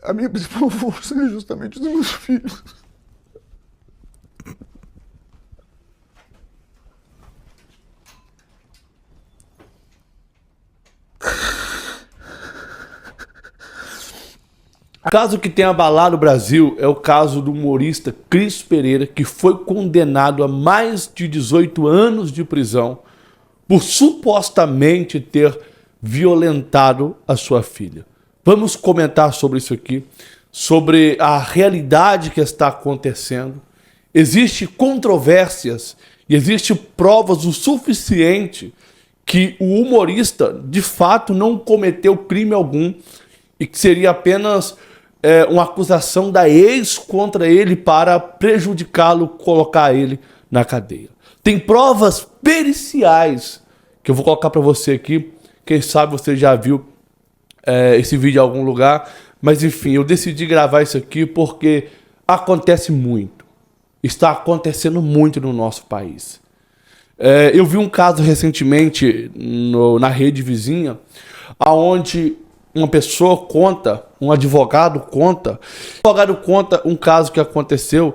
A minha principal força é justamente os meus filhos. O caso que tem abalado o Brasil é o caso do humorista Cris Pereira, que foi condenado a mais de 18 anos de prisão por supostamente ter violentado a sua filha. Vamos comentar sobre isso aqui, sobre a realidade que está acontecendo. Existem controvérsias e existem provas o suficiente que o humorista, de fato, não cometeu crime algum e que seria apenas uma acusação da ex contra ele para prejudicá-lo, colocar ele na cadeia. Tem provas periciais que eu vou colocar para você aqui. Quem sabe você já viu esse vídeo em algum lugar. Mas enfim, eu decidi gravar isso aqui porque acontece muito. Está acontecendo muito no nosso país. Eu vi um caso recentemente na rede vizinha, onde uma pessoa conta, um advogado conta um caso que aconteceu,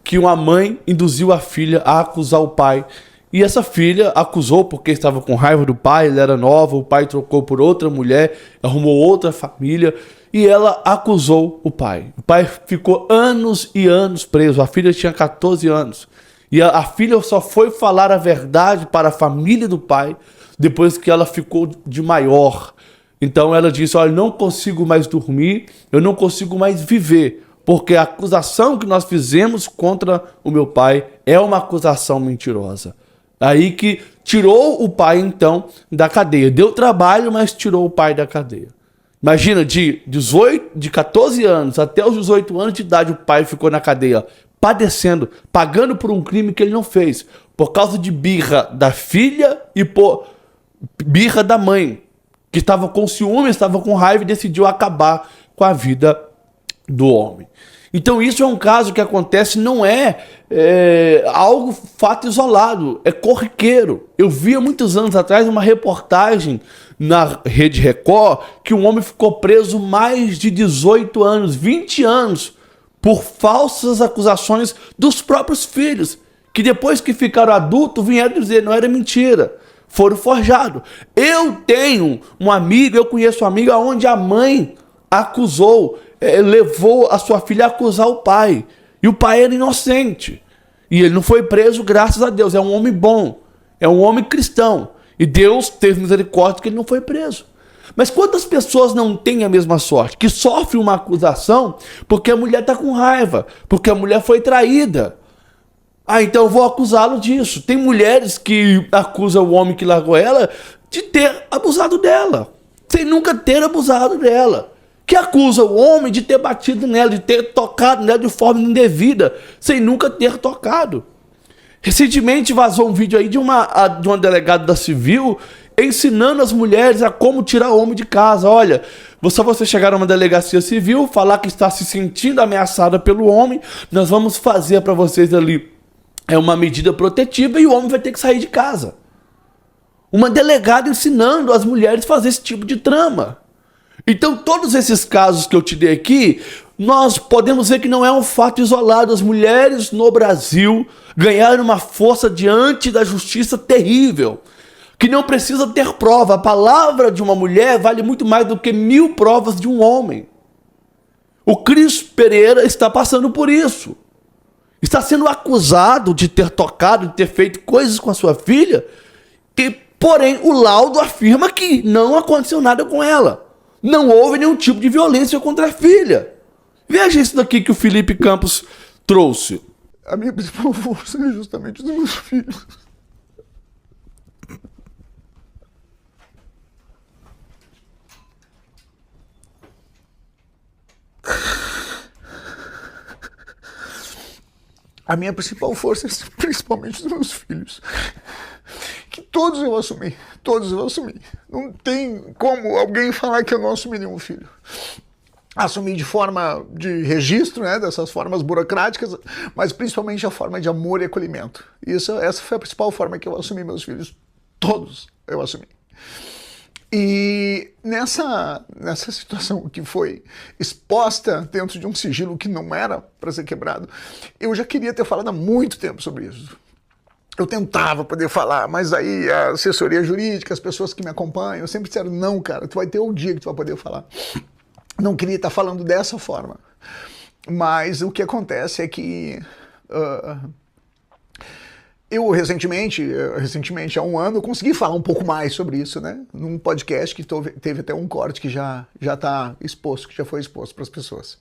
que uma mãe induziu a filha a acusar o pai. E essa filha acusou porque estava com raiva do pai, ela era nova, o pai trocou por outra mulher, arrumou outra família, e ela acusou o pai. O pai ficou anos e anos preso, a filha tinha 14 anos. E a filha só foi falar a verdade para a família do pai depois que ela ficou de maior. Então ela disse, olha, não consigo mais dormir, eu não consigo mais viver, porque a acusação que nós fizemos contra o meu pai é uma acusação mentirosa. Aí que tirou o pai, então, da cadeia. Deu trabalho, mas tirou o pai da cadeia. Imagina, de 14 anos até os 18 anos de idade, o pai ficou na cadeia, padecendo, pagando por um crime que ele não fez, por causa de birra da filha e por birra da mãe, que estava com ciúme, estava com raiva e decidiu acabar com a vida do homem. Então isso é um caso que acontece, não é algo fato isolado, é corriqueiro. Eu vi há muitos anos atrás uma reportagem na Rede Record que um homem ficou preso mais de 18 anos, 20 anos, por falsas acusações dos próprios filhos, que depois que ficaram adultos vieram dizer não era mentira. Foram forjados. Eu tenho um amigo, eu conheço um amigo onde a mãe acusou, levou a sua filha a acusar o pai. E o pai era inocente. E ele não foi preso, graças a Deus. É um homem bom, é um homem cristão. E Deus teve misericórdia que ele não foi preso. Mas quantas pessoas não têm a mesma sorte? Que sofrem uma acusação porque a mulher está com raiva, porque a mulher foi traída. Ah, então eu vou acusá-lo disso. Tem mulheres que acusam o homem que largou ela de ter abusado dela, sem nunca ter abusado dela. Que acusa o homem de ter batido nela, de ter tocado nela de forma indevida, sem nunca ter tocado. Recentemente vazou um vídeo aí de uma delegada da Civil ensinando as mulheres a como tirar o homem de casa. Olha, só você chegar a uma delegacia civil, falar que está se sentindo ameaçada pelo homem, nós vamos fazer para vocês ali uma medida protetiva e o homem vai ter que sair de casa. Uma delegada ensinando as mulheres a fazer esse tipo de trama. Então todos esses casos que eu te dei aqui, nós podemos ver que não é um fato isolado. As mulheres no Brasil ganharam uma força diante da justiça terrível, que não precisa ter prova. A palavra de uma mulher vale muito mais do que 1000 provas de um homem. O Cris Pereira está passando por isso. Está sendo acusado de ter tocado, de ter feito coisas com a sua filha, e, porém, o laudo afirma que não aconteceu nada com ela. Não houve nenhum tipo de violência contra a filha. Veja isso daqui que o Felipe Campos trouxe. A minha principal força é justamente os meus filhos. A minha principal força é principalmente os meus filhos. Que todos eu assumi. Todos eu assumi. Não tem como alguém falar que eu não assumi nenhum filho. Assumi de forma de registro, né, dessas formas burocráticas, mas principalmente a forma de amor e acolhimento. Essa foi a principal forma que eu assumi meus filhos. Todos eu assumi. E nessa situação que foi exposta dentro de um sigilo que não era para ser quebrado, eu já queria ter falado há muito tempo sobre isso. Eu tentava poder falar, mas aí a assessoria jurídica, as pessoas que me acompanham, sempre disseram, não, cara, tu vai ter um dia que tu vai poder falar. Não queria estar falando dessa forma. Mas o que acontece é que eu recentemente, há um ano, consegui falar um pouco mais sobre isso, né? Num podcast que teve até um corte que já está exposto, que já foi exposto para as pessoas.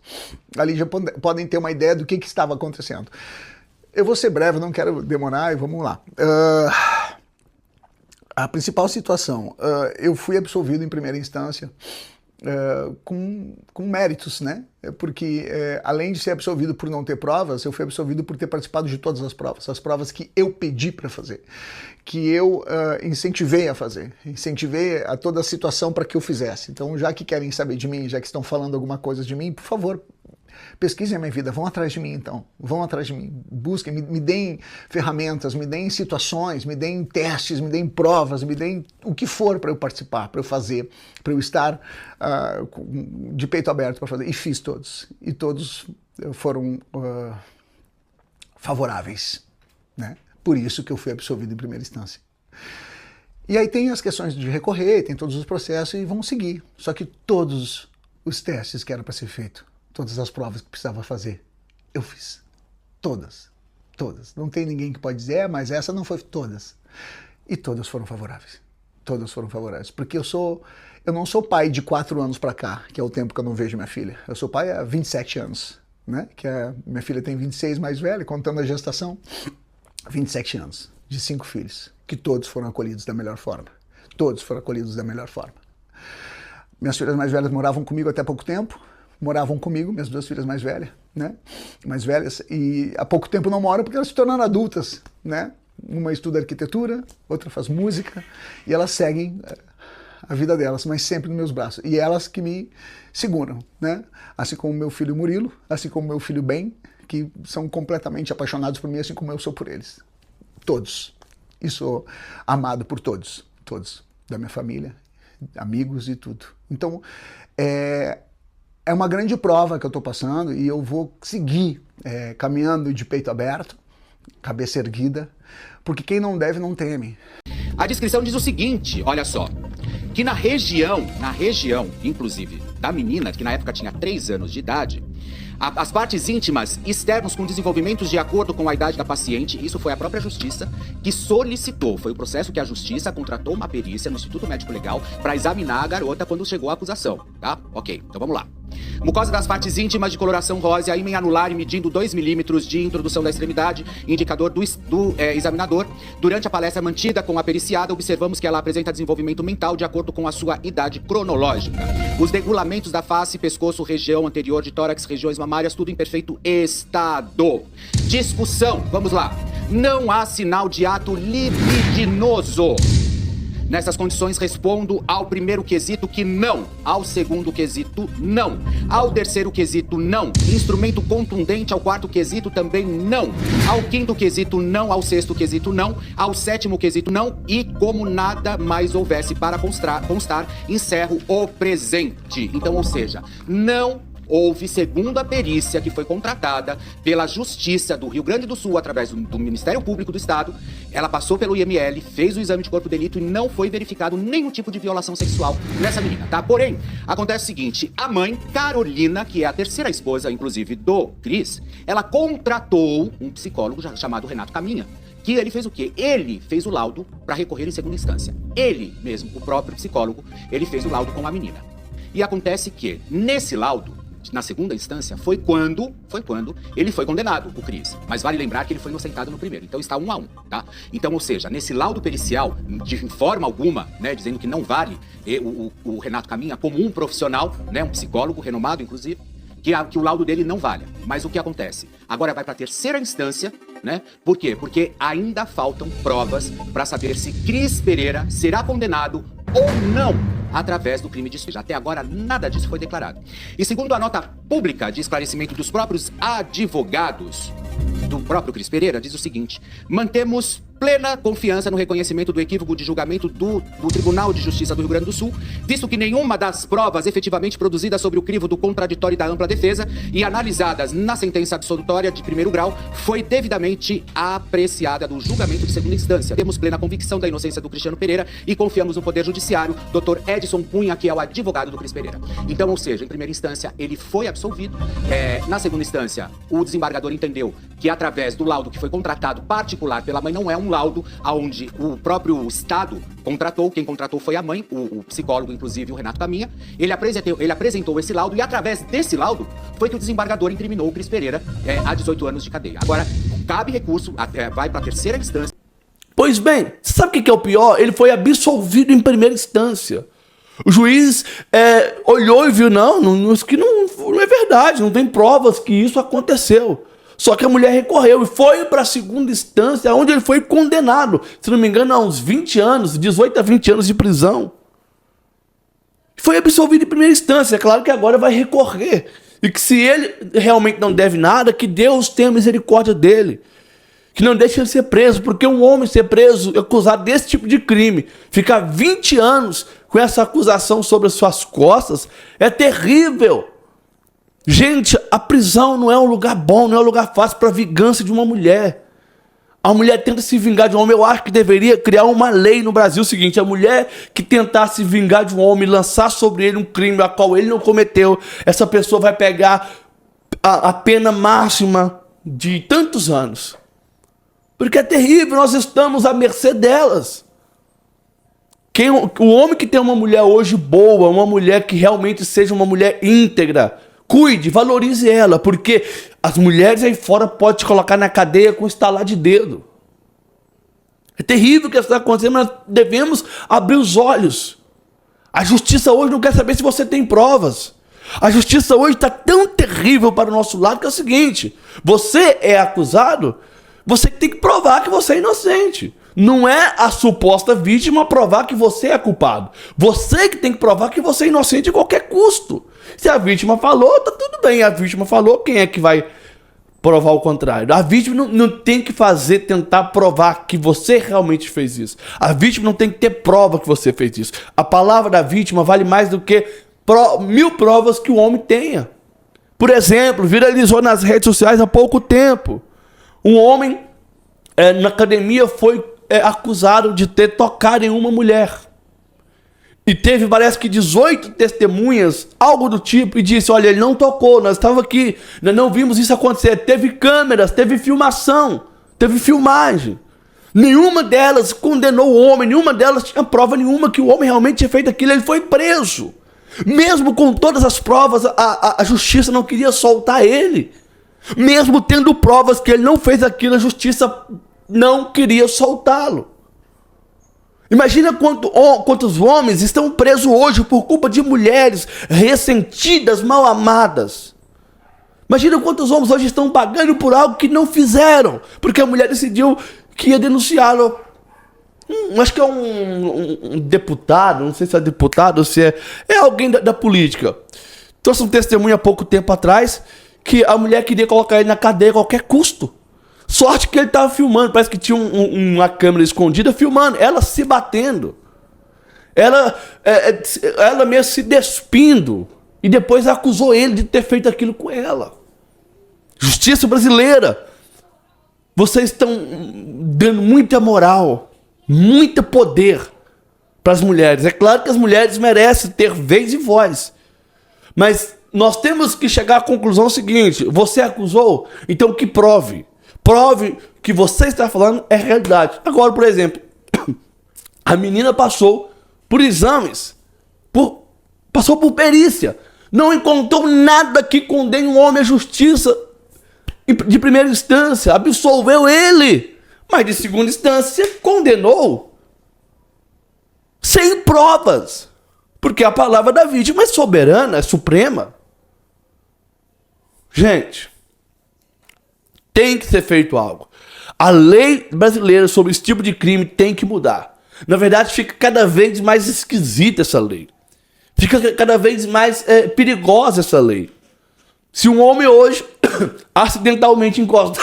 Ali já podem ter uma ideia do que estava acontecendo. Eu vou ser breve, não quero demorar e vamos lá. A principal situação, eu fui absolvido em primeira instância com méritos, né? Porque além de ser absolvido por não ter provas, eu fui absolvido por ter participado de todas as provas que eu pedi para fazer, que eu incentivei a fazer, incentivei a toda a situação para que eu fizesse. Então, já que querem saber de mim, já que estão falando alguma coisa de mim, por favor, pesquisem a minha vida, vão atrás de mim então, vão atrás de mim, busquem, me deem ferramentas, me deem situações, me deem testes, me deem provas, me deem o que for para eu participar, para eu fazer, para eu estar de peito aberto para fazer. E fiz todos, e todos foram favoráveis, né? Por isso que eu fui absolvido em primeira instância. E aí tem as questões de recorrer, tem todos os processos e vão seguir, só que todos os testes que eram para ser feito, todas as provas que precisava fazer, eu fiz. Todas. Não tem ninguém que pode dizer, mas essa não foi todas. E todas foram favoráveis. Todas foram favoráveis. Porque eu não sou pai de 4 anos para cá, que é o tempo que eu não vejo minha filha. Eu sou pai há 27 anos, né? Minha filha tem 26 mais velha, contando a gestação. 27 anos, de 5 filhos, que todos foram acolhidos da melhor forma. Todos foram acolhidos da melhor forma. Minhas filhas mais velhas moravam comigo até pouco tempo. Moravam comigo, minhas 2 filhas mais velhas, né? Mais velhas, e há pouco tempo não moram porque elas se tornaram adultas, né? Uma estuda arquitetura, outra faz música, e elas seguem a vida delas, mas sempre nos meus braços. E elas que me seguram, né? Assim como meu filho Murilo, assim como meu filho Ben, que são completamente apaixonados por mim, assim como eu sou por eles. Todos. E sou amado por todos, da minha família, amigos e tudo. Então, é uma grande prova que eu estou passando e eu vou seguir caminhando de peito aberto, cabeça erguida, porque quem não deve não teme. A descrição diz o seguinte, olha só, que na região, inclusive, da menina, que na época tinha 3 anos de idade, as partes íntimas externos com desenvolvimentos de acordo com a idade da paciente, isso foi a própria justiça que solicitou, foi o processo que a justiça contratou uma perícia no Instituto Médico Legal para examinar a garota quando chegou a acusação, tá? Ok, então vamos lá. Mucosa das partes íntimas de coloração rósea, ímã anular e medindo 2 milímetros de introdução da extremidade, indicador do examinador. Durante a palestra mantida com a periciada, observamos que ela apresenta desenvolvimento mental de acordo com a sua idade cronológica. Os regulamentos da face, pescoço, região anterior de tórax, regiões mamárias, tudo em perfeito estado. Discussão, vamos lá. Não há sinal de ato libidinoso. Nessas condições, respondo ao primeiro quesito que não, ao segundo quesito não, ao terceiro quesito não, instrumento contundente ao quarto quesito também não, ao quinto quesito não, ao sexto quesito não, ao sétimo quesito não e como nada mais houvesse para constar, encerro o presente. Então, ou seja, não houve, segundo a perícia que foi contratada pela Justiça do Rio Grande do Sul, através do Ministério Público do Estado, ela passou pelo IML, fez o exame de corpo de delito e não foi verificado nenhum tipo de violação sexual nessa menina, tá? Porém, acontece o seguinte, a mãe, Carolina, que é a terceira esposa, inclusive, do Cris, ela contratou um psicólogo chamado Renato Caminha, que ele fez o quê? Ele fez o laudo para recorrer em segunda instância. Ele mesmo, o próprio psicólogo, ele fez o laudo com a menina. E acontece que, nesse laudo, na segunda instância, foi quando ele foi condenado, o Cris. Mas vale lembrar que ele foi inocentado no primeiro. Então está 1 a 1, tá? Então, ou seja, nesse laudo pericial, de forma alguma, né, dizendo que não vale o Renato Caminha como um profissional, né, um psicólogo renomado, inclusive, que o laudo dele não vale. Mas o que acontece? Agora vai para a terceira instância, né? Por quê? Porque ainda faltam provas para saber se Cris Pereira será condenado ou não através do crime de suicídio. Até agora, nada disso foi declarado. E segundo a nota pública de esclarecimento dos próprios advogados do próprio Cris Pereira, diz o seguinte: mantemos plena confiança no reconhecimento do equívoco de julgamento do Tribunal de Justiça do Rio Grande do Sul, visto que nenhuma das provas efetivamente produzidas sobre o crivo do contraditório e da ampla defesa e analisadas na sentença absolutória de primeiro grau foi devidamente apreciada do julgamento de segunda instância. Temos plena convicção da inocência do Cristiano Pereira e confiamos no Poder Judiciário, Dr. Edson Cunha, que é o advogado do Cris Pereira. Então, ou seja, em primeira instância, ele foi absolvido. Na segunda instância, o desembargador entendeu que através do laudo que foi contratado particular pela mãe, não é um laudo onde o próprio Estado contratou, quem contratou foi a mãe, o psicólogo, inclusive, o Renato Caminha. Ele apresentou esse laudo e através desse laudo foi que o desembargador incriminou o Cris Pereira a 18 anos de cadeia. Agora, cabe recurso, vai para a terceira instância. Pois bem, sabe o que é o pior? Ele foi absolvido em primeira instância. O juiz olhou e viu, isso que não é verdade, não tem provas que isso aconteceu. Só que a mulher recorreu e foi para a segunda instância, onde ele foi condenado, se não me engano, a uns 20 anos, 18 a 20 anos de prisão. Foi absolvido em primeira instância. É claro que agora vai recorrer. E que se ele realmente não deve nada, que Deus tenha misericórdia dele. Que não deixe ele ser preso, porque um homem ser preso, acusado desse tipo de crime, ficar 20 anos com essa acusação sobre as suas costas, é terrível. Gente, a prisão não é um lugar bom, não é um lugar fácil para a vingança de uma mulher. A mulher tenta se vingar de um homem. Eu acho que deveria criar uma lei no Brasil seguinte: a mulher que tentar se vingar de um homem, lançar sobre ele um crime a qual ele não cometeu, essa pessoa vai pegar a pena máxima de tantos anos. Porque é terrível, nós estamos à mercê delas. O homem que tem uma mulher hoje boa, uma mulher que realmente seja uma mulher íntegra, cuide, valorize ela, porque as mulheres aí fora podem te colocar na cadeia com estalar de dedo. É terrível o que está acontecendo, mas devemos abrir os olhos. A justiça hoje não quer saber se você tem provas. A justiça hoje está tão terrível para o nosso lado que é o seguinte: você é acusado, você tem que provar que você é inocente. Não é a suposta vítima provar que você é culpado. Você que tem que provar que você é inocente a qualquer custo. Se a vítima falou, tá tudo bem. A vítima falou, quem é que vai provar o contrário? A vítima não tem que tentar provar que você realmente fez isso. A vítima não tem que ter prova que você fez isso. A palavra da vítima vale mais do que 1000 provas que o homem tenha. Por exemplo, viralizou nas redes sociais há pouco tempo. Um homem na academia foi acusado de ter tocado em uma mulher. E teve, parece que 18 testemunhas, algo do tipo, e disse: olha, ele não tocou, nós estávamos aqui, nós não vimos isso acontecer. Teve câmeras, teve filmação, teve filmagem. Nenhuma delas condenou o homem, nenhuma delas tinha prova nenhuma que o homem realmente tinha feito aquilo. Ele foi preso. Mesmo com todas as provas, a justiça não queria soltar ele. Mesmo tendo provas que ele não fez aquilo, a justiça não queria soltá-lo. Imagina quantos homens estão presos hoje por culpa de mulheres ressentidas, mal amadas. Imagina quantos homens hoje estão pagando por algo que não fizeram, porque a mulher decidiu que ia denunciá-lo. Acho que é um deputado, não sei se é deputado ou se é alguém da política. Trouxe um testemunho há pouco tempo atrás que a mulher queria colocar ele na cadeia a qualquer custo. Sorte que ele estava filmando, parece que tinha uma câmera escondida filmando, ela se batendo, ela mesmo se despindo, e depois acusou ele de ter feito aquilo com ela. Justiça brasileira, vocês estão dando muita moral, muito poder para as mulheres. É claro que as mulheres merecem ter vez e voz, mas nós temos que chegar à conclusão seguinte: você acusou, então que prove. Prove que você está falando é realidade. Agora, por exemplo, a menina passou por exames, passou por perícia, não encontrou nada que condene um homem à justiça de primeira instância, absolveu ele, mas de segunda instância condenou sem provas, porque a palavra da vítima é soberana, é suprema. Gente, tem que ser feito algo. A lei brasileira sobre esse tipo de crime tem que mudar. Na verdade, fica cada vez mais esquisita essa lei. Fica cada vez mais perigosa essa lei. Se um homem hoje acidentalmente encosta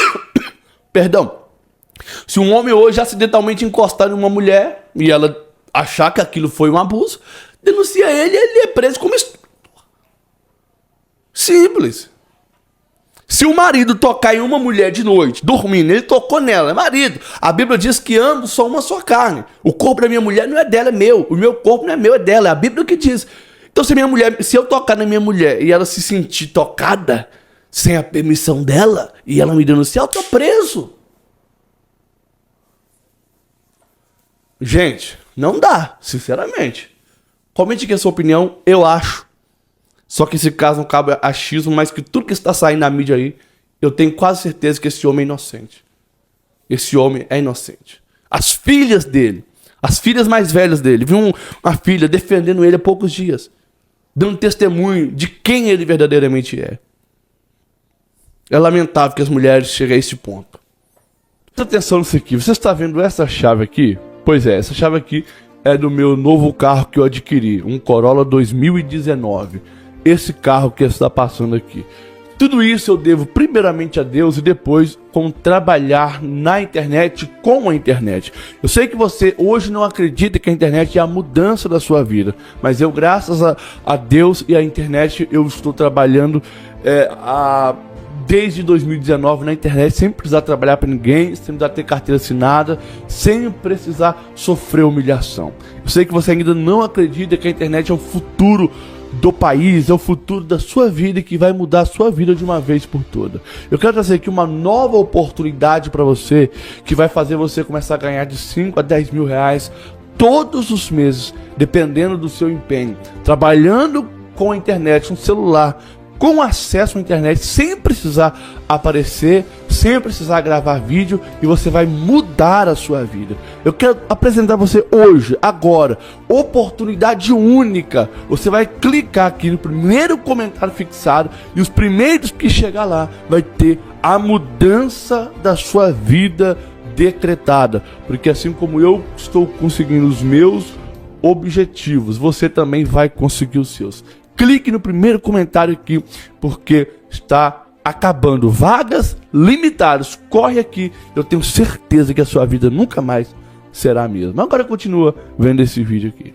Se um homem hoje acidentalmente encostar em uma mulher e ela achar que aquilo foi um abuso, denuncia ele e ele é preso como estupro. Simples. Se o marido tocar em uma mulher de noite, dormindo, ele tocou nela, é marido. A Bíblia diz que ambos são uma só carne. O corpo da minha mulher não é dela, é meu. O meu corpo não é meu, é dela. É a Bíblia que diz. Então se eu tocar na minha mulher e ela se sentir tocada sem a permissão dela e ela me denunciar, eu tô preso. Gente, não dá, sinceramente. Comente aqui a sua opinião, eu acho. Só que esse caso não cabe achismo, mas que tudo que está saindo na mídia aí, eu tenho quase certeza que esse homem é inocente. Esse homem é inocente. As filhas dele, as filhas mais velhas dele, viu uma filha defendendo ele há poucos dias, dando testemunho de quem ele verdadeiramente é. É lamentável que as mulheres cheguem a esse ponto. Presta atenção nisso aqui. Você está vendo essa chave aqui? Pois é, essa chave aqui é do meu novo carro que eu adquiri, um Corolla 2019. Esse carro que está passando aqui. Tudo isso eu devo primeiramente a Deus e depois com trabalhar na internet, com a internet. Eu sei que você hoje não acredita que a internet é a mudança da sua vida, mas eu, graças a Deus e a internet, eu estou trabalhando desde 2019 na internet, sem precisar trabalhar para ninguém, sem precisar ter carteira assinada, sem precisar sofrer humilhação. Eu sei que você ainda não acredita que a internet é o futuro do país, é o futuro da sua vida e que vai mudar a sua vida de uma vez por toda. Eu quero trazer aqui uma nova oportunidade para você, que vai fazer você começar a ganhar de 5 a 10 mil reais todos os meses, dependendo do seu empenho, trabalhando com a internet, um celular, com acesso à internet, sem precisar aparecer, sem precisar gravar vídeo, e você vai mudar a sua vida. Eu quero apresentar você hoje, agora, oportunidade única. Você vai clicar aqui no primeiro comentário fixado e os primeiros que chegar lá vai ter a mudança da sua vida decretada. Porque assim como eu estou conseguindo os meus objetivos, você também vai conseguir os seus. Clique no primeiro comentário aqui, porque está acabando. Vagas limitadas. Corre aqui. Eu tenho certeza que a sua vida nunca mais será a mesma. Agora continua vendo esse vídeo aqui.